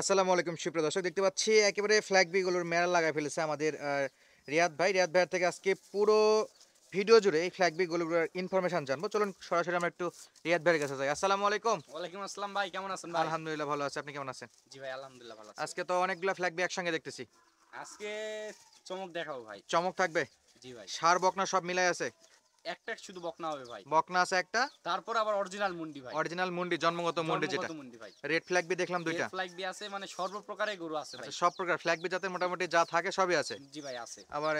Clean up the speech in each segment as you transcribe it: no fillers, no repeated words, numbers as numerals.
আসসালামু আলাইকুম সুপ্রিয় দর্শক, দেখতে পাচ্ছি একেবারে ফ্ল্যাগ বিগুলোর মেলা লাগায় ফেলেছে আমাদের রিয়াদ ভাইয়ের থেকে আজকে পুরো ভিডিও জুড়ে এই ফ্ল্যাগ বিগুলোর ইনফরমেশন জানবো। চলুন সরাসরি আমরা একটু রিয়াদ ভাইয়ের কাছে যাই। আসসালামু আলাইকুম। ওয়ালাইকুম আসসালাম ভাই, কেমন আছেন ভাই? আলহামদুলিল্লাহ ভালো আছে, আপনি কেমন আছেন? জি ভাই, আলহামদুলিল্লাহ ভালো আছি ভাই। আজকে তো অনেকগুলো ফ্ল্যাগ বি একসঙ্গে দেখতেছি। আজকে চমক দেখাবো ভাই। চমক থাকবে? জি ভাই। সার বকনা সব মিলাই আছে? একটা শুধু বকনা হবে ভাই। বকনা আছে একটা, তারপর আবার অরিজিনাল মুন্ডি ভাই। অরিজিনাল মুন্ডি, জন্মগত মুন্ডি যেটা। জন্মগত মুন্ডি ভাই। রেড ফ্ল্যাগ বি দেখলাম রেড দুইটা। ফ্ল্যাগ বি আছে, মানে সর্বপ্রকারের গরু আছে আচ্ছা, ভাই। সব প্রকার ফ্ল্যাগ বি জাতের মোটামুটি যা থাকে সবই আছে। জি ভাই আছে। আবার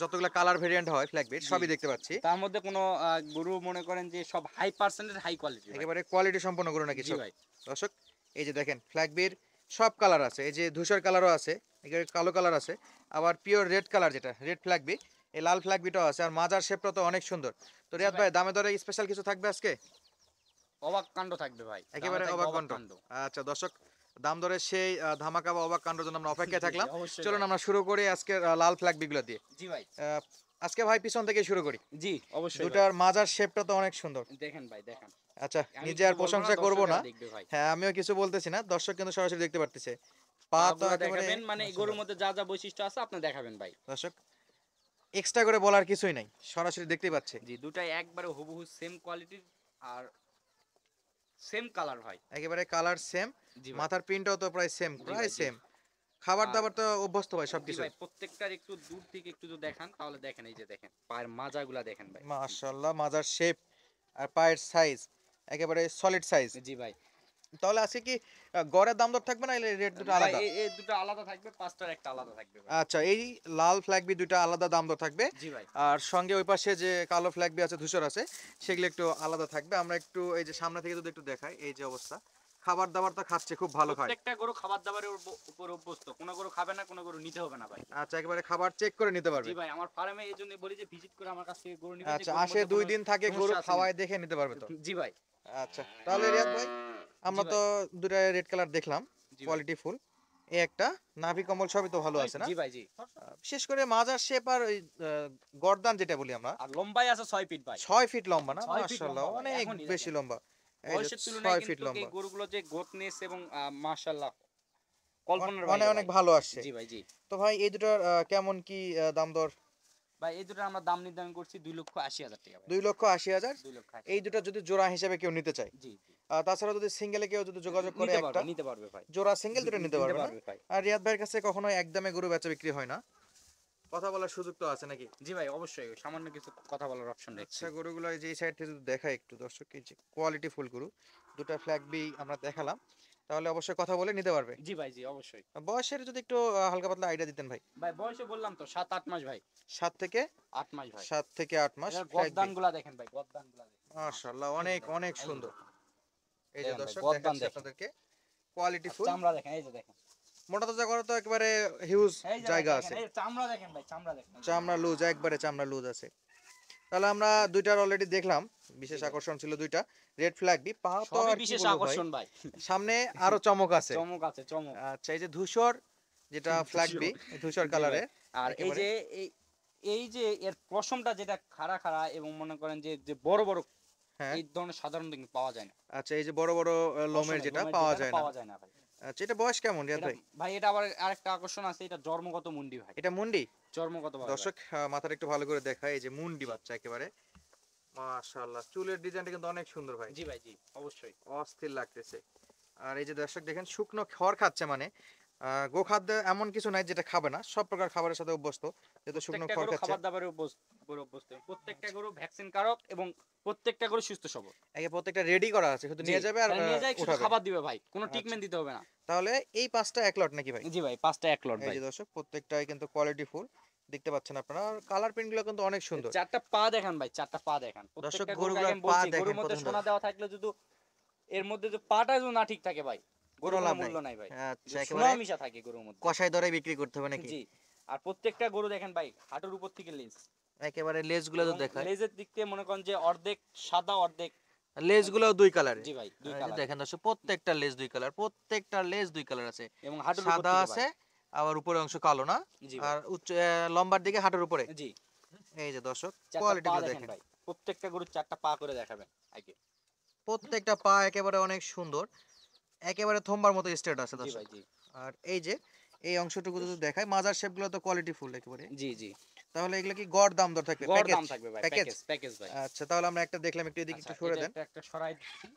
যতগুলো কালার ভেরিয়েন্ট হয় ফ্ল্যাগ বির জি। সবই দেখতে পাচ্ছি। তার মধ্যে কোনো গরু মনে করেন যে সব হাই পার্সেন্টেজ হাই কোয়ালিটি ভাই। একেবারে কোয়ালিটি সম্পন্ন গরু নাকি জি সব? ভাই। দর্শক, এই যে দেখেন ফ্ল্যাগ বির সব কালার আছে, এই যে ধূসর কালারও আছে, একেবারে কালো কালার আছে, আবার পিওর রেড কালার যেটা রেড ফ্ল্যাগ বি, এই লাল ফ্ল্যাগ বিটাও আছে। আর মাজার শেপটা তো অনেক সুন্দর। তো জি রিয়াদ ভাই। ভাই, দামে দরে স্পেশাল কিছু থাকবে আজকে? অবাক কাণ্ড থাকবে ভাই। দামে একেবারে থাকবে অবাক অবাক কাণ্ড। কাণ্ড। আচ্ছা দর্শক, দাম দরে সেই ধামাকা বা অবাক কাণ্ডর জন্য আমরা অপেক্ষায় জি জি থাকলাম। অবশ্যই চলুন ভাই। আমরা শুরু করি আজকে লাল ফ্ল্যাগ বিগুলো দিয়ে। জি ভাই। আহ, আজকে ভাই পিছন থেকে শুরু করি। জি অবশ্যই ভাই। দুটার মাজার শেপটা তো অনেক সুন্দর। দেখেন ভাই দেখেন। আচ্ছা, আমি নিজে কিছু আর বলবো না, প্রশংসা করব না। দর্শকেরা দেখবে ভাই। হ্যাঁ, আমিও কিছু বলতেছি না, দর্শক কিন্তু সরাসরি দেখতে পারতেছে। পা পা তো গুলা একেবারে দেখাবেন, মানে এই গরুর মাশাআল্লাহ। মধ্যে যা যা বৈশিষ্ট্য আছে আপনি দেখাবেন ভাই। দর্শক, এক্সট্রা করে বলার কিছুই নাই, সরাসরি দেখতেই পাচ্ছে। জি, দুটাই একবারে হুবহু সেম কোয়ালিটির আর সেম কালার ভাই। একেবারে কালার সেম, জি ভাই। মাথার প্রিন্টটাও তো প্রায় সেম, জি প্রায় ভাই জি। সেম। খাবার আর দাবার তো অভ্যস্ত ভাই জি সবকিছু। ভাই, প্রত্যেকটার একটু দূর থেকে একটু যদি দেখান তাহলে দেখেন, এই যে দেখেন পায়ের মাজাগুলা দেখেন ভাই। মাশাআল্লাহ, মাজার শেপ আর পায়ের সাইজ একেবারে সলিড সাইজ। জি ভাই। তাহলে আজকে কি গড়ের দাম দর থাকবে না, এই রেট দুটো ভাই আলাদা? এই দুটো আলাদা থাকবে, পাঁচটার একটা আলাদা থাকবে ভাই। আচ্ছা, এই লাল ফ্ল্যাগ বি দুইটা আলাদা দাম দর থাকবে। জি ভাই। আর সঙ্গে ওই পাশে যে কালো ফ্ল্যাগ বি আছে, ধূসর আছে, সেগুলো একটু আলাদা থাকবে। আমরা একটু এই যে সামনে থেকে যদি একটু দেখাই, এই যে অবস্থা, খাবার দাবার তো খাচ্ছে, খুব ভালো খায়। প্রত্যেকটা গরু খাবার দাবারের উপর অভ্যস্ত। কোনো গরু খাবে না, কোনো গরু নিতে হবে না ভাই। আচ্ছা, একেবারে খাবার চেক করে নিতে জি পারবে। ভাই, আমার ফার্মে এই জন্য বলি যে ভিজিট করে আমার কাছ থেকে গরু নিবেন, যে আচ্ছা, গরুর আসে মধ্যে কোনো 2 দিন থাকে, গরু সমস্যা আছে কিনা। খাওয়ায় দেখে নিতে পারবে তো? জি ভাই। আচ্ছা, তাহলে রিয়াদ ভাই, জি আমরা ভাই। তো দুটা রেড কালার দেখলাম, জি ভাই। Quality full. এই একটা নাভি কম্বল সবই তো ভালো আছে না? জি ভাই জি। বিশেষ করে মাজার শেপ আর ওই গর্দান যেটা বলি আমরা, আর লম্বাই আছে 6 ফিট ভাই। 6 ফিট লম্বা না? 6 ফিট মাশাআল্লাহ, লম্বা ভাই, অনেক এখনই বেশি দেখেন। লম্বা। এই যে বয়সের তুলনায় 6 ফিট কিন্তু এই লম্বা, গরুগুলো যে গোতনেস এবং মাশাআল্লাহ কল্পনার বাইরে অনেক ভাই। অনেক ভালো আসছে। জি ভাই জি। তো ভাই, এই দুটোর কেমন কি দাম দর? ভাই এই দুটো আমরা দাম নির্ধারণ করছি 2,80,000 টাকা ভাই। 2,80,000। 2,80,000। এই দুটো যদি জোড়া হিসেবে কেউ নিতে চায়, জি জি। তাছাড়া যদি সিঙ্গেলে কেউ যদি যোগাযোগ করে, নিতে একটা পারবে, নিতে পারবে ভাই। জোড়া সিঙ্গেল দুটো নিতে নিতে পারবে না? পারবে ভাই। আর রিয়াদ ভাইয়ের কাছে কখনো একদমে গরু বেচা বিক্রি হয় না, কথা বলার সুযোগ তো আছে নাকি? জি ভাই অবশ্যই, সামান্য কিছু কথা বলার অপশন রাখছি। আচ্ছা, গরুগুলো এই যে এই সাইড থেকে যদি দেখাই একটু দর্শক, এই যে কোয়ালিটি ফুল গরু দুটো ফ্ল্যাগ বি আমরা দেখালাম, তাহলে অবশ্যই কথা বলে নিতে পারবে। জি ভাই জি অবশ্যই। বয়সের যদি একটু হালকা পাতলা আইডিয়া দিতেন ভাই। ভাই বয়সে বললাম তো 7-8 মাস ভাই। 7 থেকে 8 মাস ভাই। 7 থেকে 8 মাস এর ফ্ল্যাগ বি। গর্দানগুলা দেখেন ভাই, গর্দানগুলা দেখেন। মাশাআল্লাহ, এই যে অনেক দেখেন, অনেক এই যে সুন্দর। দেখেন। এই যে দেখেন ভাই দর্শক গর্দান দেখাচ্ছি দেখেন। আপনাদেরকে, কোয়ালিটি আর ফুল। চামড়া দেখেন, এই যে দেখেন। মোটা তাজা করা তো একেবারে হিউজ এই যে ভাই জায়গা দেখেন, আছে। এই যে চামড়া দেখেন ভাই, চামড়া দেখেন। চামড়া লুজ, একবারে চামড়া লুজ আছে। তাহলে আমরা দুইটার অলরেডি দেখলাম, জি বিশেষ ভাই। আকর্ষণ ছিল দুইটা রেড ফ্ল্যাগ বি। পা তো সবই আর কি বিশেষ বলবো ভাই, আকর্ষণ ভাই। সামনে আরো চমক আছে। চমক আছে, চমক। আচ্ছা, এই যে ধূসর যেটা ফ্ল্যাগ বি, ধূসর জি ভাই। কালারের আর এই একেবারে। যে এই এই যে এর পশমটা যেটা খাড়া খাড়া এবং মনে করেন যে যে বড় বড়, হ্যাঁ, এই ধরনের সাধারণত কিন্তু পাওয়া যায় না। আচ্ছা, এই যে বড় বড় লোমের পশমের যেটা লোমের পাওয়া যেটা যায় না। পাওয়া যায় না ভাই। আচ্ছা, এটা বয়স কেমন রিয়াদ এটা ভাই? ভাই, এটা আবার আরেকটা আকর্ষণ আছে, এটা জন্মগত মুন্ডি ভাই। এটা মুন্ডি? জন্মগত ভাবে ভাই। দর্শক, মাথাটা একটু ভালো করে দেখায়, এই যে মুন্ডি জি। বাচ্চা একেবারে। মাশাআল্লাহ, চুলের ডিজাইনটা কিন্তু অনেক সুন্দর ভাই, জি ভাই জি অবশ্যই। অস্থির লাগতেছে। আর এই যে দর্শক দেখেন, শুকনো খড় খাচ্ছে, মানে গোখাদ্য এমন কিছু নাই যেটা খাবে না, সব প্রকার খাবারের সাথে অভ্যস্ত, যেহেতু শুকনো প্রত্যেকটা খড় গরু খাচ্ছে। খাবার দাবারে অভ্যস্ত। প্রত্যেকটা গরু ভ্যাকসিন কারক এবং প্রত্যেকটা গরু সুস্থ সবল। একে প্রত্যেকটা রেডি করা আছে, শুধু জি, নিয়ে যাবে আর খালি নিয়ে যাই, শুধু উঠাবে। খাবার দিবে ভাই, কোনো আচ্ছা, ট্রিটমেন্ট দিতে হবে না। তাহলে এই পাঁচটা এক লট নাকি ভাই? জি ভাই, পাঁচটা এক লট এই ভাই। যে দর্শক, প্রত্যেকটাই কিন্তু কোয়ালিটি ফুল, দেখতে পাচ্ছেন আপনারা। আর কালার প্রিন্ট গুলো কিন্তু অনেক সুন্দর। চারটা পা দেখান ভাই, চারটা পা দেখান। দর্শক, প্রত্যেকটা গরুকে গরুগুলোর আগে আমি পা বলছি, দেখেন গরুর কত মধ্যে সুন্দর, সোনা দেওয়া থাকলে যদি এর মধ্যে যে পাটা যদি না ঠিক থাকে ভাই, কোনো গরুর কোনো লাভ নাই। মূল্য নাই ভাই। আচ্ছা, যদি একেবারে সোনাও মিশা থাকে গরুর মধ্যে। কষাই দরে বিক্রি করতে হবে নাকি? জি। আর প্রত্যেকটা গরু দেখেন ভাই, হাঁটুর উপর থেকে লেজ, একেবারে লেজ গুলো তো এবং দেখায়, লেজের দিক থেকে মনে করেন যে অর্ধেক সাদা অর্ধেক। লেজ গুলো দুই কালারে। জি ভাই, দুই এই যে কালার। দেখেন দর্শক, প্রত্যেকটা লেজ দুই কালার, প্রত্যেকটা লেজ দুই কালার আছে। এবং হাঁটুর উপর সাদা থেকে ভাই। আছে, আবার উপরের অংশ কালো না? জি ভাই। আর উচ্চ লম্বার দিকে হাঁটুর উপরে। জি। এই যে দর্শক, চারটা কোয়ালিটি পা গুলো দেখেন দেখেন, ভাই, প্রত্যেকটা গরুর চারটা পা করে দেখাবেন আগে। প্রত্যেকটা পা একেবারে অনেক সুন্দর। একেবারে থম্বার মতো স্ট্রেট আছে জি দর্শক। ভাই জি আর এই যে এই অংশটুকু যদি দেখায়, মাজার শেপগুলো তো কোয়ালিটি ফুল একেবারে। জি জি তাহলে এগুলো কি গড় দাম দর থাকবে? গড় প্যাকেজ? দাম থাকবে ভাই, প্যাকেজ? প্যাকেজ প্যাকেজ ভাই। আচ্ছা, তাহলে আমরা একটা দেখলাম, একটু এদিকে আচ্ছা একটু সরে এটা দেন। একটা সরাই দিচ্ছি।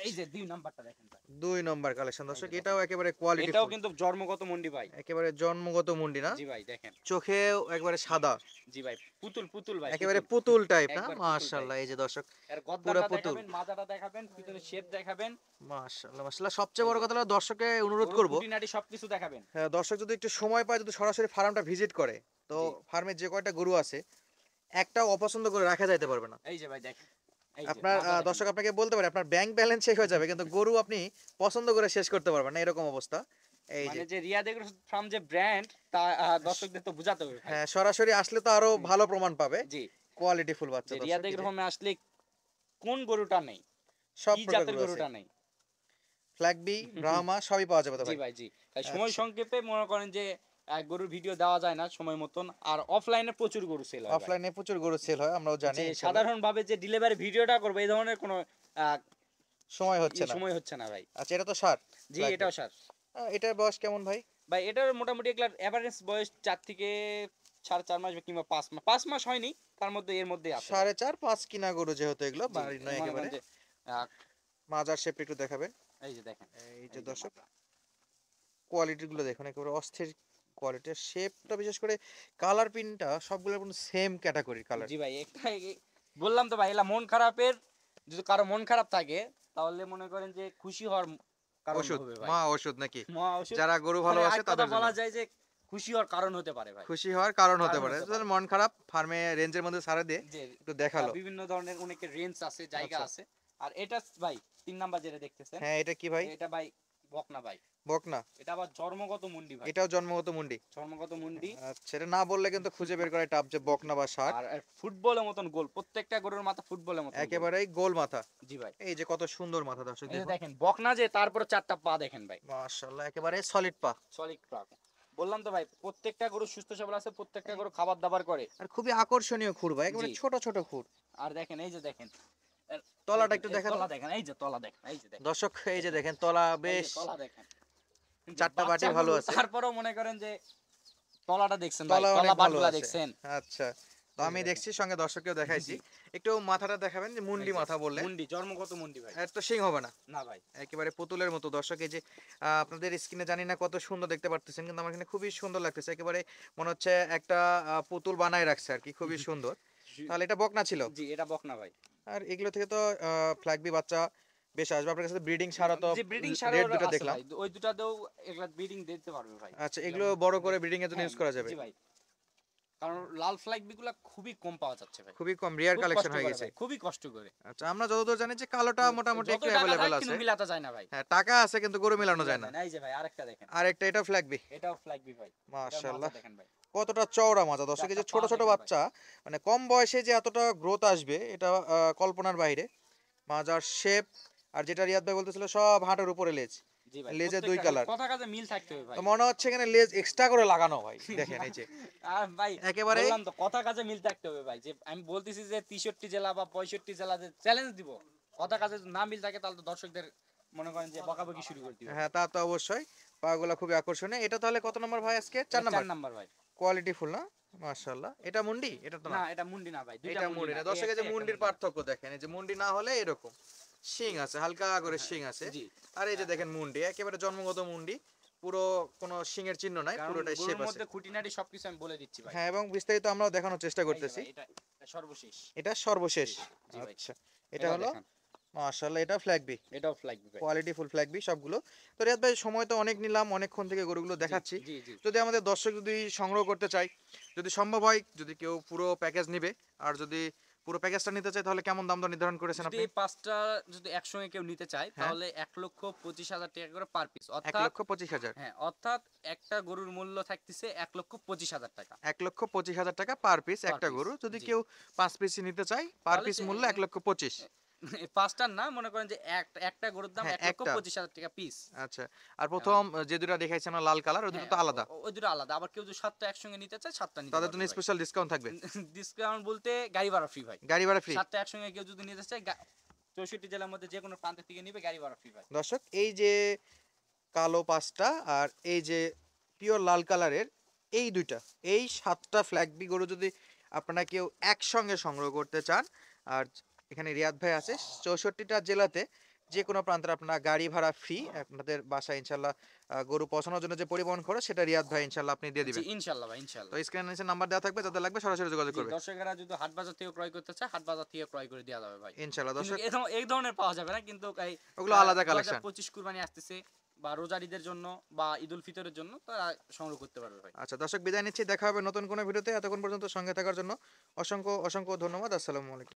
এই যে 2 নাম্বারটা দেখেন ভাই। ২ নম্বর কালেকশন এই দর্শক, যে দেখেন। এটাও একেবারে কোয়ালিটি এটাও ফুল। কিন্তু জন্মগত মন্ডি ভাই। একেবারে জন্মগত মুন্ডি না? জি ভাই দেখেন। চোখেও একবারে সাদা। জি ভাই পুতুল পুতুল ভাই একেবারে পুতুল। পুতুল টাইপ না? একবার পুতুল ভাই। মাশাআল্লাহ, এই যে দর্শক এর পুরা গদ্দারটা পুতুল। দেখাবেন, মাজাটা দেখাবেন, পিছনে শেপ দেখাবেন। মাশাআল্লাহ, মাশাআল্লাহ। সবচেয়ে এই বড় যে কথা হলো দর্শককে অনুরোধ গরুর করব, খুঁটিনাটি সবকিছু দেখাবেন। দর্শক যদি একটু সময় পায়, যদি সরাসরি ফার্মটা ভিজিট করে, তো জি ফার্মে যে কয়টা গরু আছে একটাও অপছন্দ করে রাখা যাইতে পারবে না। এই যে ভাই দেখেন। এই যে আপনার মাজা দেখেন দর্শক ভাই। আপনাকে বলতে পারে আপনার ব্যাংক ব্যালেন্স শেষ হয়ে যাবে, কিন্তু গরু আপনি পছন্দ করে শেষ করতে পারবেন না, এরকম অবস্থা। এই যে মানে যে রিয়াদ এগ্রো ফার্ম যে ব্র্যান্ড তা দর্শকদের তো বুঝাতে হবে ভাই। হ্যাঁ, সরাসরি আসলে তো আরো ভালো প্রমাণ পাবে। জি কোয়ালিটি ফুল বাচ্চা যে রিয়াদ দর্শক, এই এগ্রো যে ফার্মে আসলে কোন গরুটা নেই, সব কি প্রকার জাতের গরু আছে। গরুটা নেই। ফ্ল্যাগ বি, ব্রাহ্মা সবই পাওয়া যাবে তো জি ভাই। ভাই জি। তাই সময় আচ্ছা, সংক্ষেপে মনে করেন যে গরুর ভিডিও দেওয়া যায় না সময় মতন, আর অফলাইনে প্রচুর গরু সেল হয় ভাই। অফলাইনে প্রচুর গরু সেল হয়, আমরাও জানি যে ইনশাআল্লাহ। সাধারণভাবে যে ডেলিভারি ভিডিওটা করবে এই ধরনের কোনো আহ, সময় হচ্ছে না। সময় হচ্ছে না ভাই। আচ্ছা, এটা তো ষাট জি লাগবে। এটাও স্যার। এটার বয়স কেমন ভাই? ভাই এটার মোটামুটি এগুলার এভারেজ বয়স 4 থেকে 4.5 মাস কিংবা 5 মাস, 5 মাস হয়নি, তার মধ্যে এর মধ্যে আছে ভাই। 4.5-5 কিনা গরু যেহেতু, এগুলো জি বাড়ির নয় মনে করেন একেবারে। যে আহ, মাজার শেপ একটু দেখাবেন। এই যে দেখেন। এই যে এই যে দর্শক মাথা। কোয়ালিটি গুলো দেখুন, একেবারে অস্থির কোয়ালিটির। শেপটা বিশেষ করে কালার প্রিন্টটা সবগুলোর সেম ক্যাটাগরির কালার। জি ভাই একটা বললাম তো ভাই এলা মন খারাপের, যদি কারো মন খারাপ থাকে তাহলে মনে করেন যে খুশি হওয়ার কারণ ওষুধ, হবে ভাই। মা ওষুধ নাকি? মহা ওষুধ। যারা গরু মানে ভালোবাসে এক কথা তাদের জন্য বলা যায় যে খুশি হওয়ার কারণ হতে পারে ভাই। খুশি হওয়ার কারণ হতে কারণ পারে। হতে যাদের পারে। মন খারাপ, ফার্মে রেঞ্জের মধ্যে ছাড়ে দিয়ে যে একটু দেখালো। বিভিন্ন ধরনের অনেকের রেঞ্জ আছে, জায়গা আচ্ছা, আছে। আর এটা ভাই 3 নাম্বার যেটা দেখতেছেন, হ্যাঁ, এটা কি ভাই? এটা ভাই বকনা ভাই। বকনা? এটা আবার জন্মগত মুন্ডি ভাই। এটাও জন্মগত মুন্ডি? জন্মগত মুন্ডি। আচ্ছা, এটা না বললে কিন্তু খুঁজে বের করা টাফ যে বকনা বা ষাট। আর আর ফুটবলের মতন গোল, প্রত্যেকটা গরুর মাথা ফুটবলের মতন গোল। একেবারেই গোল মাথা। জি ভাই। এই যে কত সুন্দর মাথা দর্শক এই যে দেখুন। দেখেন বকনা যে তারপরে 4টা পা দেখেন ভাই। মাশাআল্লাহ, একেবারে সলিড পা। সলিড পা। বললাম তো ভাই প্রত্যেকটা গরু সুস্থ সবল আছে, প্রত্যেকটা গরু খাবার দাবার করে। আর খুবই আকর্ষণীয় খুর ভাই, একেবারে জি। ছোট ছোট খুর। আর দেখেন এই যে দেখেন তলাটা দেখেন, একটু এই দেখা দাও তলা দেখেন, এই যে তলা দেখেন, এই যে দেখেন। দর্শক, এই যে দেখেন তলা এই বেশ যে তলা দেখেন। কিন্তু চারটা বাটি বাচ্চা ভালো গরু, আছে। তারপরেও মনে করেন যে তলাটা দেখছেন ভাই, তলা তলা অনেক ভালো বাটগুলা আছে। দেখছেন। আচ্ছা, তো এই যে আমি দেখেন। দেখছি, সঙ্গে দর্শককেও দেখাইছি। জি। একটু মাথাটা দেখাবেন, যে মুন্ডি এই যে মাথা বললেন। মুন্ডি, জন্মগত মুন্ডি ভাই। এর তো শিং হবে না? না ভাই। একেবারে পুতুলের মতো দর্শক। এই যে আপনাদের স্ক্রিনে জানি না কত সুন্দর দেখতে পারতেছেন, কিন্তু আমার এখানে খুবই সুন্দর লাগতেছে। একেবারে মনে হচ্ছে একটা পুতুল বানায় রাখছে আর কি, খুবই সুন্দর। তাহলে এটা বকনা ছিল। জি এটা বকনা ভাই। আর এগুলো থেকে তো ফ্ল্যাগবি বাচ্চা বেশ আসবে আপনার কাছে। ব্রিডিং সারা তো যে ব্রিডিং রেড সারও দুটো আছে দেখলাম। ভাই, ওই দুটাতেও এগুলা ব্রিডিং দিতে পারবে ভাই। আচ্ছা, এগুলো বড় করে ব্রিডিং এর জন্য হ্যাঁ ইউজ করা যাবে? জি ভাই। কারণ লাল ফ্ল্যাগ বিগুলা খুবই কম পাওয়া যাচ্ছে ভাই। খুবই কম, রেয়ার খুব কালেকশন কষ্ট হয়ে করে গেছে। ভাই, খুবই কষ্ট করে। আচ্ছা, আমরা যতদূর জানি যে কালোটা মোটামুটি একটু যতই টাকা অ্যাভেলেবেল থাক আছে। কিন্তু মিলাতে যায় না ভাই। হ্যাঁ, টাকা আছে কিন্তু গরু মেলানো যায় না। এই যে ভাই আরেকটা দেখেন। আরেকটা, এটা ফ্ল্যাগবি। এটাও ফ্ল্যাগ বি ভাই। এটার মাথা মাশাআল্লাহ, দেখেন ভাই। কতটা চওড়া মাজা দর্শক। এই যে চারটা পা ছোট ছোট দেখেন ভাই। বাচ্চা, মানে কম বয়সে যে এতটা গ্রোথ আসবে, এটা কল্পনার বাইরে। মাজার শেপ, আর যেটা রিয়াদ ভাই বলতেছিল, সব হাঁটুর উপরে লেজ। জি ভাই লেজে দুই প্রত্যেকটা কালার। কথা কাজে মিল থাকতে হবে ভাই। তো মনে হচ্ছে এখানে লেজ এক্সট্রা করে লাগানো ভাই, দেখেন এই যে আর ভাই একেবারে। বললাম তো কথা কাজে মিল থাকতে হবে ভাই। যে আমি বলতেছি যে 63 জেলা বা 65 জেলা যে চ্যালেঞ্জ দিব, কথা কাজে যদি না মিল থাকে তাহলে তো দর্শকদের মনে করেন যে বকাবকি শুরু করে দিবে। হ্যাঁ, তা তো অবশ্যই। পাগুলা খুবই আকর্ষণীয়। এটা তাহলে কত নম্বর ভাই আজকে? 4 4 নম্বর। নাম্বার ভাই। কোয়ালিটি ফুল না? মাশাআল্লাহ। এটা মুন্ডি? এটা তো না। না এটা মুন্ডি না ভাই, দুইটা এটা মুন্ডি মুন্ডি না। না এই দর্শক। এই যে একটা মুন্ডির মুন্ডি। পার্থক্য দেখেন, এই যে মুন্ডি না হলে এরকম শিং আছে, হালকা করে শিং আছে। জি। আর এই যে দেখেন মুন্ডি, একেবারে জন্মগত মুন্ডি। পুরো কোনো শিংয়ের চিহ্ন নাই, কারণ পুরোটাই শেপ গরুর আছে। মধ্যে খুঁটিনাটি সবকিছু আমি বলে দিচ্ছি ভাই। হ্যাঁ, এবং বিস্তারিত আমরাও দেখানোর চেষ্টা এই যে করতেছি। ভাই, এটা এটা সর্বশেষ। এটা সর্বশেষ। জি, জি ভাই। আচ্ছা, এটা এটা হলো দেখান। মাশাআল্লাহ, এটা ফ্ল্যাগবি। এটাও ফ্ল্যাগ ভাই। কোয়ালিটি ফুল ফ্ল্যাগবি সবগুলো। তো রিয়াদ ভাই, সময় তো অনেক নিলাম, অনেকক্ষণ থেকে গরুগুলো জি, দেখাচ্ছি। জি জি। যদি আমাদের দর্শক যদি সংগ্রহ করতে চায়, যদি সম্ভব হয়, যদি কেউ পুরো প্যাকেজ নিবে, আর যদি পুরো প্যাকেজটা নিতে চায়, তাহলে কেমন দাম দর নির্ধারণ করেছেন যদি আপনি? এই পাঁচটা যদি একসঙ্গে কেউ নিতে চায় হ্যাঁ। তাহলে 1,25,000 টাকা করে পার পিস, ১ অর্থাৎ লক্ষ ২৫,০০০। হ্যাঁ অর্থাৎ একটা গরুর মূল্য থাকতেছে 1,25,000 টাকা ১,২৫,০০০ টাকা পার পিস পার একটা পিস। গরু। যদি জি। কেউ ৫ পিস নিতে চায়, পার তাহলে পিস সে মূল্য ১,২৫,০০০। এই পাঁচটার না, মনে করেন যে একটা গরুর দাম হ্যাঁ, একটা। 1,25,000 টাকা পিস। আচ্ছা। আর প্রথম যে দুটা দেখাইছি আমরা লাল কালার, ওই দুটো হ্যাঁ তো আলাদা। ওই দুটো আলাদা। আবার কেউ যদি সাতটা একসঙ্গে নিতে চায় সাতটা নিতে তাদের পারবে জন্য ভাই। স্পেশাল ডিসকাউন্ট থাকবে? ডিসকাউন্ট বলতে গাড়ি ভাড়া ফ্রি ভাই। গাড়ি ভাড়া ফ্রি? সাতটা একসঙ্গে কেউ যদি নিতে চায় 64 জেলার মধ্যে যে কোনো প্রান্ত থেকে নিবে গাড়ি ভাড়া ফ্রি ভাই। দর্শক এই যে কালো 5টা আর এই যে পিওর লাল কালারের এই দুইটা, এই 7টা ফ্ল্যাগবি গরু যদি আপনারা কেউ একসঙ্গে সংগ্রহ করতে চান, আর এখানে রিয়াদ ভাই আছে 64টা জেলাতে যে কোনো প্রান্তে আপনারা গাড়ি ভাড়া ফ্রি, আপনাদের বাসায় ইনশাল্লাহ গরু পৌঁছানোর জন্য যে পরিবহন খরচ সেটা রিয়াদ ভাই ইনশাল্লাহ আপনি দিয়ে জি দিবেন। ইনশাআল্লাহ ভাই তো ইনশাআল্লাহ। স্ক্রিনে নিচে নাম্বার দেওয়া থাকবে, যাদের লাগবে সরাসরি যোগাযোগ জি করবে দর্শকেরা যদি হাট বাজার থেকে ক্রয় করতে চায় হাট বাজার থেকে ক্রয় করে দেওয়া যাবে ভাই। ইনশাল্লাহ। কিন্তু দর্শক এই ধরনের পাওয়া যাবে না, কিন্তু এই ওগুলো আলাদা কালেকশন। 2025 কুরবানি আসতেছে বা রোজার ঈদের জন্য বা ঈদুল ফিতরের জন্য তারা সংগ্রহ করতে পারবে ভাই। আচ্ছা দর্শক বিদায় নিচ্ছি, দেখা হবে নতুন কোনো ভিডিওতে। এতক্ষণ পর্যন্ত সঙ্গে থাকার জন্য অসংখ্য অসংখ্য ধন্যবাদ। আসসালামু আলাইকুম।